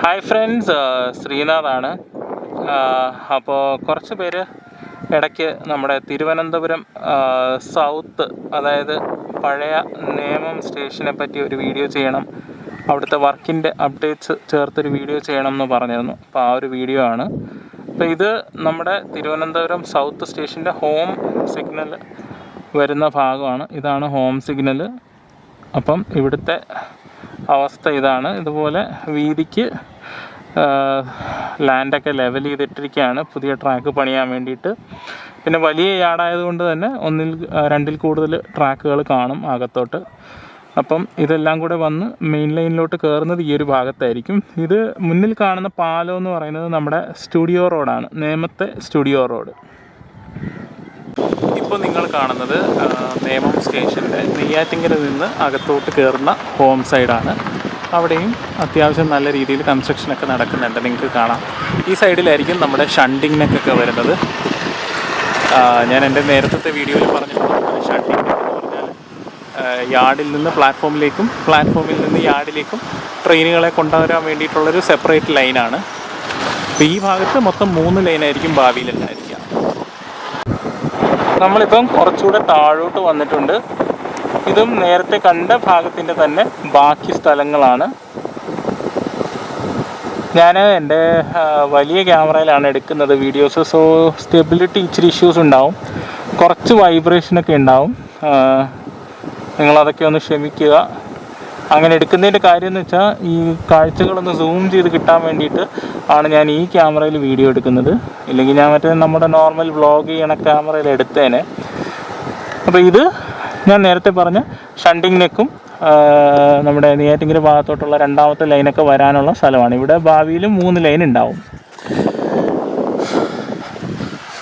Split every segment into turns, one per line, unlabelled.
Hi friends, ശ്രീനാഥാണ്. അപ്പോൾ കുറച്ച് പേര് ഇടയ്ക്ക് നമ്മുടെ തിരുവനന്തപുരം സൗത്ത്, അതായത് പഴയ നേമം സ്റ്റേഷനെ പറ്റി ഒരു വീഡിയോ ചെയ്യണം, അവിടുത്തെ വർക്കിൻ്റെ അപ്ഡേറ്റ്സ് ചേർത്തൊരു വീഡിയോ ചെയ്യണം എന്ന് പറഞ്ഞിരുന്നു. അപ്പോൾ ആ ഒരു വീഡിയോ ആണ്. അപ്പോൾ ഇത് നമ്മുടെ തിരുവനന്തപുരം സൗത്ത് സ്റ്റേഷൻ്റെ ഹോം സിഗ്നൽ വരുന്ന ഭാഗമാണ്. ഇതാണ് ഹോം സിഗ്നൽ. അപ്പം ഇവിടുത്തെ അവസ്ഥ ഇതാണ്. ഇതുപോലെ വീതിക്ക് ലാൻഡൊക്കെ ലെവൽ ചെയ്തിട്ടിരിക്കുകയാണ് പുതിയ ട്രാക്ക് പണിയാൻ വേണ്ടിയിട്ട്. പിന്നെ വലിയ യാർഡായതുകൊണ്ട് തന്നെ രണ്ടിൽ കൂടുതൽ ട്രാക്കുകൾ കാണും അകത്തോട്ട്. അപ്പം ഇതെല്ലാം കൂടെ വന്ന് മെയിൻ ലൈനിലോട്ട് കയറുന്നത് ഈ ഒരു ഭാഗത്തായിരിക്കും. ഇത് മുന്നിൽ കാണുന്ന പാലം എന്ന് പറയുന്നത് നമ്മുടെ സ്റ്റുഡിയോ റോഡാണ്, നേമത്തെ സ്റ്റുഡിയോ റോഡ്. ഇപ്പോൾ നിങ്ങൾ കാണുന്നത് നേമം സ്റ്റേഷൻ്റെ നെയ്യാറ്റിങ്കരയിൽ നിന്ന് അകത്തോട്ട് കയറുന്ന ഹോം സൈഡാണ്. അവിടെയും അത്യാവശ്യം നല്ല രീതിയിൽ കൺസ്ട്രക്ഷനൊക്കെ നടക്കുന്നുണ്ട്, നിങ്ങൾക്ക് കാണാം. ഈ സൈഡിലായിരിക്കും നമ്മുടെ ഷണ്ടിങ് നെക്കൊക്കെ വരുന്നത്. ഞാൻ എൻ്റെ നേരത്തെ വീഡിയോയിൽ പറഞ്ഞിട്ടുണ്ട്, ഷണ്ടിങ് നെക്ക് എന്ന് പറഞ്ഞാൽ യാർഡിൽ നിന്ന് പ്ലാറ്റ്ഫോമിലേക്കും പ്ലാറ്റ്ഫോമിൽ നിന്ന് യാർഡിലേക്കും ട്രെയിനുകളെ കൊണ്ടുവരാൻ വേണ്ടിയിട്ടുള്ളൊരു സെപ്പറേറ്റ് ലൈനാണ്. അപ്പോൾ ഈ ഭാഗത്ത് മൊത്തം 3 ലൈനായിരിക്കും ഭാവിയിലുണ്ടായിരിക്കുക. നമ്മളിപ്പം കുറച്ചുകൂടെ താഴോട്ട് വന്നിട്ടുണ്ട്. ഇതും നേരത്തെ കണ്ട ഭാഗത്തിൻ്റെ തന്നെ ബാക്കി സ്ഥലങ്ങളാണ്. ഞാൻ എൻ്റെ വലിയ ക്യാമറയിലാണ് എടുക്കുന്നത് വീഡിയോസ്. സോ സ്റ്റെബിലിറ്റി ഇച്ചിരി ഇഷ്യൂസ് ഉണ്ടാവും, കുറച്ച് വൈബ്രേഷനൊക്കെ ഉണ്ടാവും. നിങ്ങളതൊക്കെ ഒന്ന് ക്ഷമിക്കുക. അങ്ങനെ എടുക്കുന്നതിൻ്റെ കാര്യം എന്ന് വെച്ചാൽ ഈ കാഴ്ചകളൊന്ന് സൂം ചെയ്ത് കിട്ടാൻ വേണ്ടിയിട്ട് ആണ് ഞാൻ ഈ ക്യാമറയിൽ വീഡിയോ എടുക്കുന്നത്. ഇല്ലെങ്കിൽ ഞാൻ നമ്മുടെ നോർമൽ വ്ളോഗ് ചെയ്യണ ക്യാമറയിൽ എടുത്തേനെ. അപ്പോൾ ഇത് ഞാൻ നേരത്തെ പറഞ്ഞ ഷണ്ടിങ് നെക്കും നമ്മുടെ നെയ്യാറ്റിങ്കര ഭാഗത്തോട്ടുള്ള രണ്ടാമത്തെ ലൈനൊക്കെ വരാനുള്ള സ്ഥലമാണ്. ഇവിടെ ഭാവിയിൽ 3 ലൈൻ ഉണ്ടാവും.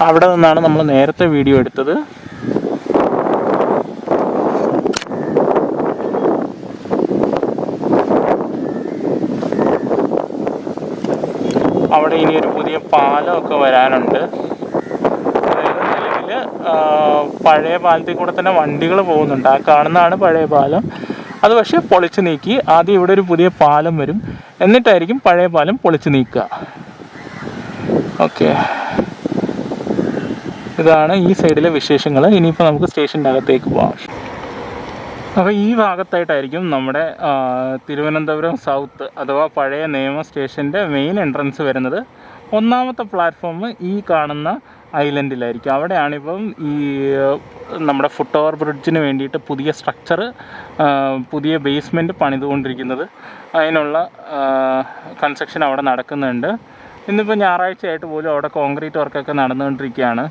അവിടെ നിന്നാണ് നമ്മൾ നേരത്തെ വീഡിയോ എടുത്തത്. അവിടെ ഇനി ഒരു പുതിയ പാലമൊക്കെ വരാനുണ്ട്. അതായത് നിലവിൽ പഴയ പാലത്തിൽ കൂടെ തന്നെ വണ്ടികൾ പോകുന്നുണ്ട്. ആ കാണുന്നതാണ് പഴയ പാലം. അത് പക്ഷേ പൊളിച്ച് നീക്കി ആദ്യം ഇവിടെ ഒരു പുതിയ പാലം വരും, എന്നിട്ടായിരിക്കും പഴയ പാലം പൊളിച്ച് നീക്കുക. ഓക്കെ, ഇതാണ് ഈ സൈഡിലെ വിശേഷങ്ങൾ. ഇനിയിപ്പോൾ നമുക്ക് സ്റ്റേഷൻ്റെ അകത്തേക്ക് പോകാം. അപ്പോൾ ഈ ഭാഗത്തായിട്ടായിരിക്കും നമ്മുടെ തിരുവനന്തപുരം സൗത്ത് അഥവാ പഴയ നേമം സ്റ്റേഷൻ്റെ മെയിൻ എൻട്രൻസ് വരുന്നത്. ഒന്നാമത്തെ പ്ലാറ്റ്ഫോം ഈ കാണുന്ന ഐലൻഡിലായിരിക്കും. അവിടെയാണിപ്പം ഈ നമ്മുടെ ഫുട് ഓവർ ബ്രിഡ്ജിന് വേണ്ടിയിട്ട് പുതിയ സ്ട്രക്ചർ, പുതിയ ബേസ്മെൻറ്റ് പണിതുകൊണ്ടിരിക്കുന്നത്. അതിനുള്ള കൺസ്ട്രക്ഷൻ അവിടെ നടക്കുന്നുണ്ട്. ഇന്നിപ്പോൾ ഞായറാഴ്ചയായിട്ട് പോലും അവിടെ കോൺക്രീറ്റ് വർക്കൊക്കെ നടന്നുകൊണ്ടിരിക്കുകയാണ്.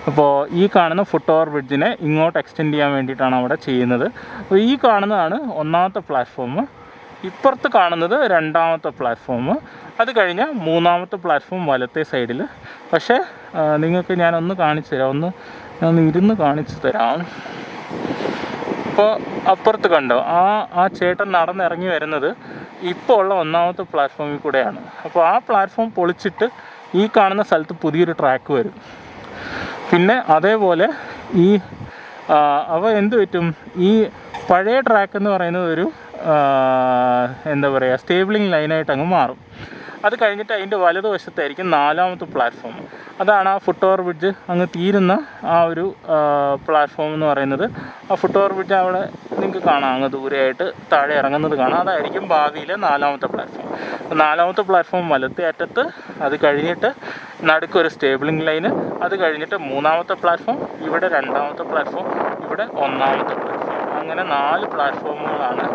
അപ്പോൾ ഈ കാണുന്ന ഫുട് ഓവർ ബ്രിഡ്ജിനെ ഇങ്ങോട്ട് എക്സ്റ്റെൻഡ് ചെയ്യാൻ വേണ്ടിയിട്ടാണ് അവിടെ ചെയ്യുന്നത്. അപ്പോൾ ഈ കാണുന്നതാണ് ഒന്നാമത്തെ പ്ലാറ്റ്ഫോം. ഇപ്പുറത്ത് കാണുന്നത് രണ്ടാമത്തെ പ്ലാറ്റ്ഫോം. അത് കഴിഞ്ഞാൽ മൂന്നാമത്തെ പ്ലാറ്റ്ഫോം വലത്തെ സൈഡിൽ. പക്ഷേ നിങ്ങൾക്ക് ഞാനൊന്ന് കാണിച്ചു തരാം, ഒന്ന് ഇരുന്ന് കാണിച്ചു തരാം. ഇപ്പോൾ അപ്പുറത്ത് കണ്ടോ, ആ ചേട്ടൻ നടന്നിറങ്ങി വരുന്നത് ഇപ്പോൾ ഉള്ള ഒന്നാമത്തെ പ്ലാറ്റ്ഫോമിൽ കൂടെയാണ്. അപ്പോൾ ആ പ്ലാറ്റ്ഫോം പൊളിച്ചിട്ട് ഈ കാണുന്ന സ്ഥലത്ത് പുതിയൊരു ട്രാക്ക് വരും. പിന്നെ അതേപോലെ അവ എന്ത് പറ്റും, ഈ പഴയ ട്രാക്ക് എന്ന് പറയുന്നത് ഒരു എന്താ പറയുക, സ്റ്റേബിളിംഗ് ലൈനായിട്ട് അങ്ങ് മാറും. അത് കഴിഞ്ഞിട്ട് അതിൻ്റെ വലതുവശത്തായിരിക്കും 4ാമത്തെ പ്ലാറ്റ്ഫോം. അതാണ് ആ ഫുട് ഓവർ ബ്രിഡ്ജ് അങ്ങ് തീരുന്ന ആ ഒരു പ്ലാറ്റ്ഫോം എന്ന് പറയുന്നത്. ആ ഫുട് ഓവർ ബ്രിഡ്ജ് അവിടെ നിങ്ങൾക്ക് കാണാം, അങ്ങ് ദൂരെയായിട്ട് താഴെ ഇറങ്ങുന്നത് കാണാം. അതായിരിക്കും ഭാവിയിലെ 4ാമത്തെ പ്ലാറ്റ്ഫോം. 4ാമത്തെ പ്ലാറ്റ്ഫോം വലത്തെ അറ്റത്ത്, അത് കഴിഞ്ഞിട്ട് നടുക്കൊരു സ്റ്റേബിളിംഗ് ലൈന്, അത് കഴിഞ്ഞിട്ട് 3ാമത്തെ പ്ലാറ്റ്ഫോം, ഇവിടെ 2ാമത്തെ പ്ലാറ്റ്ഫോം, ഇവിടെ 1ാമത്തെ പ്ലാറ്റ്ഫോം. അങ്ങനെ 4 പ്ലാറ്റ്ഫോമുകളാണ്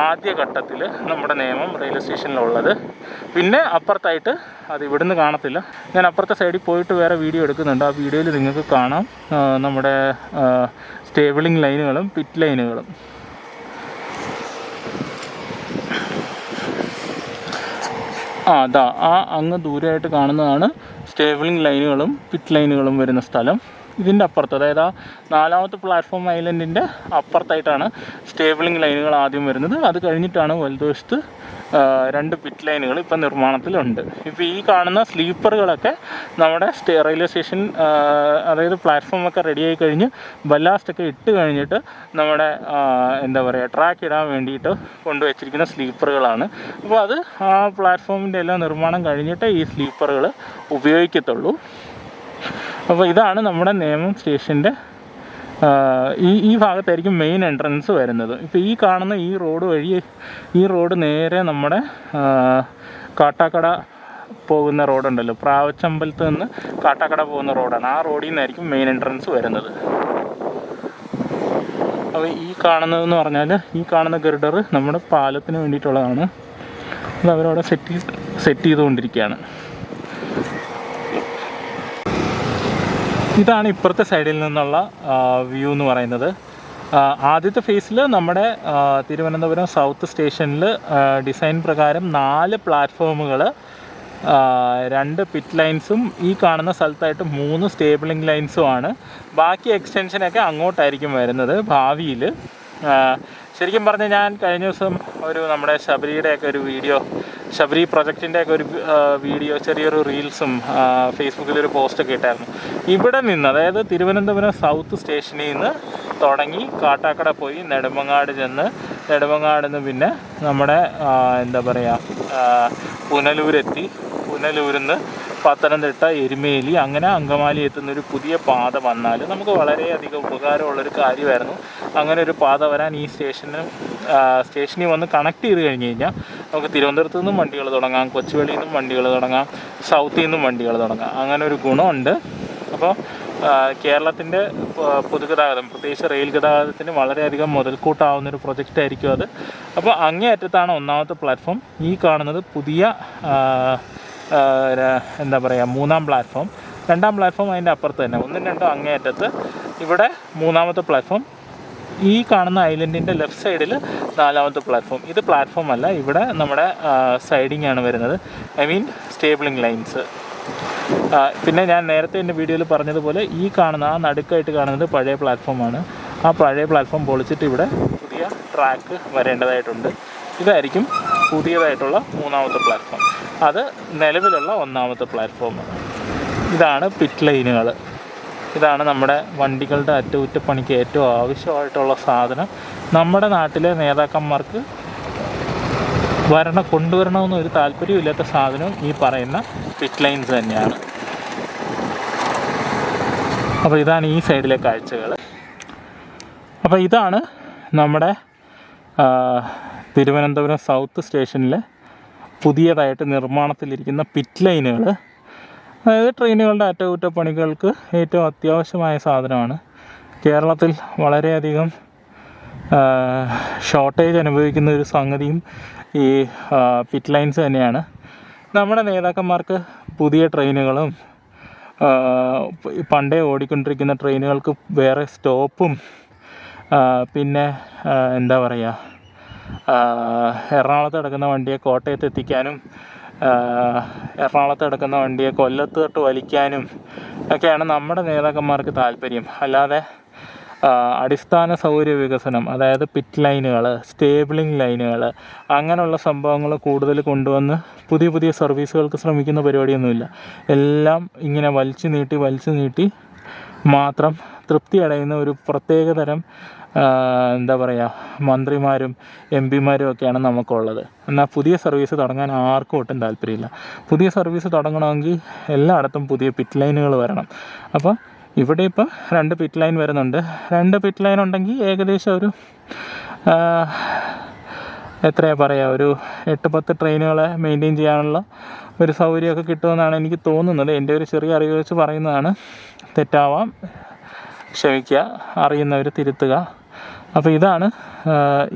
ആദ്യഘട്ടത്തിൽ നമ്മുടെ നേമം റെയിൽവേ സ്റ്റേഷനിലുള്ളത്. പിന്നെ അപ്പുറത്തായിട്ട്, അത് ഇവിടുന്ന് കാണത്തില്ല, ഞാൻ അപ്പുറത്തെ സൈഡിൽ പോയിട്ട് വേറെ വീഡിയോ എടുക്കുന്നുണ്ട്. ആ വീഡിയോയിൽ നിങ്ങൾക്ക് കാണാം നമ്മുടെ സ്റ്റേബിളിംഗ് ലൈനുകളും പിറ്റ് ലൈനുകളും. അങ്ങ് ദൂരമായിട്ട് കാണുന്നതാണ് സ്റ്റേബിളിംഗ് ലൈനുകളും പിറ്റ് ലൈനുകളും വരുന്ന സ്ഥലം. ഇതിൻ്റെ അപ്പുറത്ത്, അതായത് ആ 4ാമത്തെ പ്ലാറ്റ്ഫോം ഐലൻഡിൻ്റെ അപ്പുറത്തായിട്ടാണ് സ്റ്റേബിളിംഗ് ലൈനുകൾ ആദ്യം വരുന്നത്. അത് കഴിഞ്ഞിട്ടാണ് വലതുവശത്ത് 2 പിറ്റ് ലൈനുകൾ ഇപ്പം നിർമ്മാണത്തിലുണ്ട്. ഇപ്പോൾ ഈ കാണുന്ന സ്ലീപ്പറുകളൊക്കെ നമ്മുടെ റെയിൽവേ സ്റ്റേഷൻ അതായത് പ്ലാറ്റ്ഫോമൊക്കെ റെഡിയായി കഴിഞ്ഞ് ബല്ലാസ്റ്റൊക്കെ ഇട്ട് കഴിഞ്ഞിട്ട് നമ്മുടെ എന്താ പറയുക ട്രാക്ക് ഇടാൻ വേണ്ടിയിട്ട് കൊണ്ടുവച്ചിരിക്കുന്ന സ്ലീപ്പറുകളാണ്. അപ്പോൾ അത് ആ പ്ലാറ്റ്ഫോമിൻ്റെ എല്ലാം നിർമ്മാണം കഴിഞ്ഞിട്ട് ഈ സ്ലീപ്പറുകൾ ഉപയോഗിക്കത്തുള്ളൂ. അപ്പോൾ ഇതാണ് നമ്മുടെ നേമം സ്റ്റേഷൻ്റെ ഈ ഭാഗത്തായിരിക്കും മെയിൻ എൻട്രൻസ് വരുന്നത്. ഇപ്പോൾ ഈ കാണുന്ന ഈ റോഡ് വഴി ഈ റോഡ് നേരെ നമ്മുടെ കാട്ടാക്കട പോകുന്ന റോഡുണ്ടല്ലോ, പ്രാവച്ചമ്പലത്ത് നിന്ന് കാട്ടാക്കട പോകുന്ന റോഡാണ്. ആ റോഡിൽ നിന്നായിരിക്കും മെയിൻ എൻട്രൻസ് വരുന്നത്. അപ്പോൾ ഈ കാണുന്നതെന്ന് പറഞ്ഞാൽ ഈ കാണുന്ന ഗർഡർ നമ്മുടെ പാലത്തിന് വേണ്ടിയിട്ടുള്ളതാണ്. അത് അവരവിടെ സെറ്റ് ചെയ്തുകൊണ്ടിരിക്കുകയാണ്. ഇതാണ് ഇപ്പുറത്തെ സൈഡിൽ നിന്നുള്ള വ്യൂ എന്ന് പറയുന്നത്. ആദ്യത്തെ ഫേസിൽ നമ്മുടെ തിരുവനന്തപുരം സൗത്ത് സ്റ്റേഷനിൽ ഡിസൈൻ പ്രകാരം 4 പ്ലാറ്റ്ഫോമുകൾ, 2 പിറ്റ് ലൈൻസും ഈ കാണുന്ന സ്ഥലത്തായിട്ട് 3 സ്റ്റേബിളിംഗ് ലൈൻസുമാണ്. ബാക്കി എക്സ്റ്റൻഷനൊക്കെ അങ്ങോട്ടായിരിക്കും വരുന്നത് ഭാവിയിൽ. ശരിക്കും പറഞ്ഞാൽ ഞാൻ കഴിഞ്ഞ ദിവസം നമ്മുടെ ശബരിയുടെയൊക്കെ ഒരു വീഡിയോ, ശബരി പ്രൊജക്റ്റിൻ്റെയൊക്കെ ഒരു വീഡിയോ, ചെറിയൊരു റീൽസും ഫേസ്ബുക്കിലൊരു പോസ്റ്റൊക്കെ ഇട്ടായിരുന്നു. ഇവിടെ നിന്ന്, അതായത് തിരുവനന്തപുരം സൗത്ത് സ്റ്റേഷനിൽ നിന്ന് തുടങ്ങി കാട്ടാക്കട പോയി നെടുമങ്ങാട് ചെന്ന്, നെടുമങ്ങാട് നിന്ന് പിന്നെ നമ്മുടെ എന്താ പറയുക പുനലൂരെത്തി, പുനലൂരിൽ നിന്ന് പത്തനംതിട്ട, എരുമേലി, അങ്ങനെ അങ്കമാലി എത്തുന്നൊരു പുതിയ പാത വന്നാൽ നമുക്ക് വളരെയധികം ഉപകാരമുള്ളൊരു കാര്യമായിരുന്നു. അങ്ങനെ ഒരു പാത വരാൻ ഈ സ്റ്റേഷനിൽ വന്ന് കണക്ട് ചെയ്ത് കഴിഞ്ഞ് കഴിഞ്ഞാൽ നമുക്ക് തിരുവനന്തപുരത്തു നിന്നും വണ്ടികൾ തുടങ്ങാം, കൊച്ചുവേളിയിൽ നിന്നും വണ്ടികൾ തുടങ്ങാം, സൗത്തിൽ നിന്നും വണ്ടികൾ തുടങ്ങാം. അങ്ങനെ ഒരു ഗുണമുണ്ട്. അപ്പോൾ കേരളത്തിൻ്റെ പൊതുഗതാഗതം, പ്രത്യേകിച്ച് റെയിൽ ഗതാഗതത്തിന് വളരെയധികം മുതൽക്കൂട്ടാവുന്നൊരു പ്രൊജക്റ്റായിരിക്കും അത്. അപ്പോൾ അങ്ങേയറ്റത്താണ് 1ാമത്തെ പ്ലാറ്റ്ഫോം. ഈ കാണുന്നത് പുതിയ എന്താ പറയുക 3ാം പ്ലാറ്റ്ഫോം. 2ാം പ്ലാറ്റ്ഫോം അതിൻ്റെ അപ്പുറത്ത് തന്നെ, 1ഉം 2ഉം അങ്ങേയറ്റത്ത്. ഇവിടെ 3ാമത്തെ പ്ലാറ്റ്ഫോം. ഈ കാണുന്ന ഐലൻഡിൻ്റെ ലെഫ്റ്റ് സൈഡിൽ 4ാമത്തെ പ്ലാറ്റ്ഫോം. ഇത് പ്ലാറ്റ്ഫോം അല്ല, ഇവിടെ നമ്മുടെ സൈഡിങ് ആണ് വരുന്നത്, ഐ മീൻ സ്റ്റേബിളിംഗ് ലൈൻസ്. പിന്നെ ഞാൻ നേരത്തെ എൻ്റെ വീഡിയോയിൽ പറഞ്ഞതുപോലെ ഈ കാണുന്ന ആ നടുക്കായിട്ട് കാണുന്നത് പഴയ പ്ലാറ്റ്ഫോമാണ്. ആ പഴയ പ്ലാറ്റ്ഫോം പൊളിച്ചിട്ട് ഇവിടെ പുതിയ ട്രാക്ക് വരേണ്ടതായിട്ടുണ്ട്. ഇതായിരിക്കും പുതിയതായിട്ടുള്ള 3ാമത്തെ പ്ലാറ്റ്ഫോം. അത് നിലവിലുള്ള 1ാമത്തെ പ്ലാറ്റ്ഫോം. ഇതാണ് പിറ്റ് ലൈനുകൾ. ഇതാണ് നമ്മുടെ വണ്ടികളുടെ അറ്റകുറ്റപ്പണിക്ക് ഏറ്റവും ആവശ്യമായിട്ടുള്ള സാധനം. നമ്മുടെ നാട്ടിലെ നേതാക്കന്മാർക്ക് കൊണ്ടുവരണമെന്നൊരു താല്പര്യമില്ലാത്ത സാധനവും ഈ പറയുന്ന പിറ്റ് ലൈൻസ് തന്നെയാണ്. അപ്പോൾ ഇതാണ് ഈ സൈഡിലെ കാഴ്ചകൾ. അപ്പോൾ ഇതാണ് നമ്മുടെ തിരുവനന്തപുരം സൗത്ത് സ്റ്റേഷനിലെ പുതിയതായിട്ട് നിർമ്മാണത്തിലിരിക്കുന്ന പിറ്റ് ലൈനുകൾ. അതായത് ട്രെയിനുകളുടെ അറ്റകുറ്റപ്പണികൾക്ക് ഏറ്റവും അത്യാവശ്യമായ സാധനമാണ്. കേരളത്തിൽ വളരെയധികം ഷോർട്ടേജ് അനുഭവിക്കുന്ന ഒരു സംഗതിയും ഈ പിറ്റ് ലൈൻസ് തന്നെയാണ്. നമ്മുടെ നേതാക്കന്മാർക്ക് പുതിയ ട്രെയിനുകളും പണ്ടേ ഓടിക്കൊണ്ടിരിക്കുന്ന ട്രെയിനുകൾക്ക് വേറെ സ്റ്റോപ്പും പിന്നെ എന്താ പറയുക എറണാകുളത്ത് കിടക്കുന്ന വണ്ടിയെ കോട്ടയത്ത് എത്തിക്കാനും എറണാകുളത്ത് കിടക്കുന്ന വണ്ടിയെ കൊല്ലത്ത് തൊട്ട് വലിക്കാനും ഒക്കെയാണ് നമ്മുടെ നേതാക്കന്മാർക്ക് താല്പര്യം. അല്ലാതെ അടിസ്ഥാന സൗകര്യ വികസനം, അതായത് പിറ്റ് ലൈനുകൾ, സ്റ്റേബിളിംഗ് ലൈനുകൾ, അങ്ങനെയുള്ള സംഭവങ്ങൾ കൂടുതൽ കൊണ്ടുവന്ന് പുതിയ പുതിയ സർവീസുകൾക്ക് ശ്രമിക്കുന്ന പരിപാടിയൊന്നുമില്ല. എല്ലാം ഇങ്ങനെ വലിച്ചു നീട്ടി മാത്രം തൃപ്തി അടയുന്ന ഒരു പ്രത്യേകതരം എന്താ പറയുക മന്ത്രിമാരും എം പിമാരും ഒക്കെയാണ് നമുക്കുള്ളത്. എന്നാൽ പുതിയ സർവീസ് തുടങ്ങാൻ ആർക്കും ഒട്ടും താല്പര്യമില്ല. പുതിയ സർവീസ് തുടങ്ങണമെങ്കിൽ എല്ലായിടത്തും പുതിയ പിറ്റ് ലൈനുകൾ വരണം. അപ്പോൾ ഇവിടെ ഇപ്പോൾ 2 പിറ്റ് ലൈൻ വരുന്നുണ്ട്. 2 പിറ്റ് ലൈൻ ഉണ്ടെങ്കിൽ ഏകദേശം ഒരു എത്രയാണ് പറയുക, ഒരു 8-10 ട്രെയിനുകളെ മെയിൻറ്റെയിൻ ചെയ്യാനുള്ള ഒരു സൗകര്യമൊക്കെ കിട്ടുമെന്നാണ് എനിക്ക് തോന്നുന്നത്. എൻ്റെ ഒരു ചെറിയ അറിവ് വെച്ച് പറയുന്നതാണ്. തെറ്റാവാം, ക്ഷമിക്കുക, അറിയുന്നവർ തിരുത്തുക. അപ്പോൾ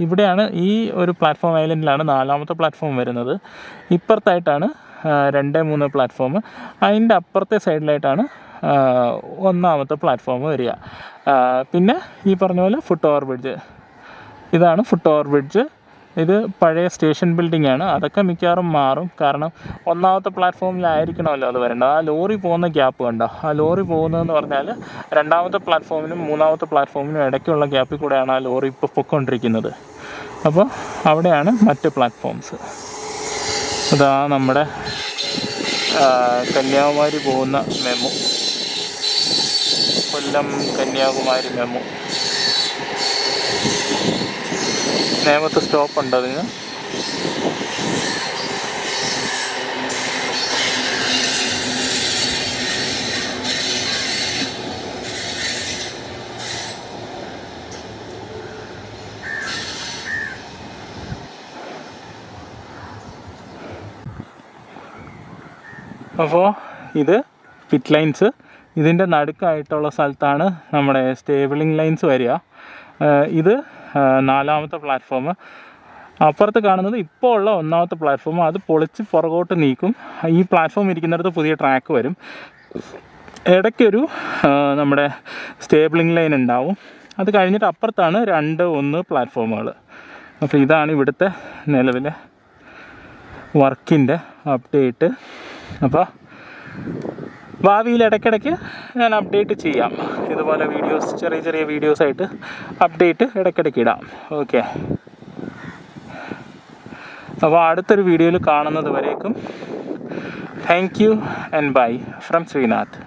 ഇവിടെയാണ് ഈ ഒരു പ്ലാറ്റ്ഫോം ഐലൻഡിലാണ് 4ാമത്തെ പ്ലാറ്റ്ഫോം വരുന്നത്. ഇപ്പുറത്തായിട്ടാണ് 2-3 പ്ലാറ്റ്ഫോം. അതിൻ്റെ അപ്പുറത്തെ സൈഡിലായിട്ടാണ് 1ാമത്തെ പ്ലാറ്റ്ഫോം വരിക. പിന്നെ ഈ പറഞ്ഞ പോലെ ഫുട് ഓവർ ബ്രിഡ്ജ്. ഇതാണ് ഫുട് ഓവർ ബ്രിഡ്ജ്. ഇത് പഴയ സ്റ്റേഷൻ ബിൽഡിംഗ് ആണ്. അതൊക്കെ മിക്കവാറും മാറും. കാരണം 1ാമത്തെ പ്ലാറ്റ്ഫോമിലായിരിക്കണമല്ലോ അത് വരേണ്ടത്. ആ ലോറി പോകുന്ന ഗ്യാപ്പ് കണ്ടോ? ആ ലോറി പോകുന്നതെന്ന് പറഞ്ഞാൽ 2ാമത്തെ പ്ലാറ്റ്ഫോമിനും 3ാമത്തെ പ്ലാറ്റ്ഫോമിനും ഇടയ്ക്കുള്ള ഗ്യാപ്പിൽ കൂടെയാണ് ആ ലോറി ഇപ്പോൾ പൊയ്ക്കൊണ്ടിരിക്കുന്നത്. അപ്പോൾ അവിടെയാണ് മറ്റ് പ്ലാറ്റ്ഫോംസ്. അതാ നമ്മുടെ കന്യാകുമാരി പോകുന്ന മെമു, കൊല്ലം കന്യാകുമാരി മെമു. നേമത്ത് സ്റ്റോപ്പുണ്ട് അതിന്. അപ്പോൾ ഇത് പിറ്റ് ലൈൻസ്, ഇതിൻ്റെ നടുക്കായിട്ടുള്ള സ്ഥലത്താണ് നമ്മുടെ സ്റ്റേബിളിംഗ് ലൈൻസ് വരിക. ഇത് 4ാമത്തെ പ്ലാറ്റ്ഫോം. അപ്പുറത്ത് കാണുന്നത് ഇപ്പോൾ ഉള്ള 1ാമത്തെ പ്ലാറ്റ്ഫോം. അത് പൊളിച്ച് പുറകോട്ട് നീക്കും. ഈ പ്ലാറ്റ്ഫോം ഇരിക്കുന്നിടത്ത് പുതിയ ട്രാക്ക് വരും. ഇടയ്ക്കൊരു നമ്മുടെ സ്റ്റേബിളിംഗ് ലൈൻ ഉണ്ടാവും. അത് കഴിഞ്ഞിട്ട് അപ്പുറത്താണ് 2-1 പ്ലാറ്റ്ഫോമുകൾ. അപ്പോൾ ഇതാണ് ഇവിടുത്തെ നിലവിലെ വർക്കിൻ്റെ അപ്ഡേറ്റ്. അപ്പോൾ ഭാവിയിൽ ഇടയ്ക്കിടയ്ക്ക് ഞാൻ അപ്ഡേറ്റ് ചെയ്യാം. ഇതുപോലെ വീഡിയോസ്, ചെറിയ ചെറിയ വീഡിയോസായിട്ട് അപ്ഡേറ്റ് ഇടയ്ക്കിടയ്ക്ക് ഇടാം. ഓക്കെ, അപ്പോൾ അടുത്തൊരു വീഡിയോയിൽ കാണുന്നത് വരേക്കും thank you and bye from Sreenath.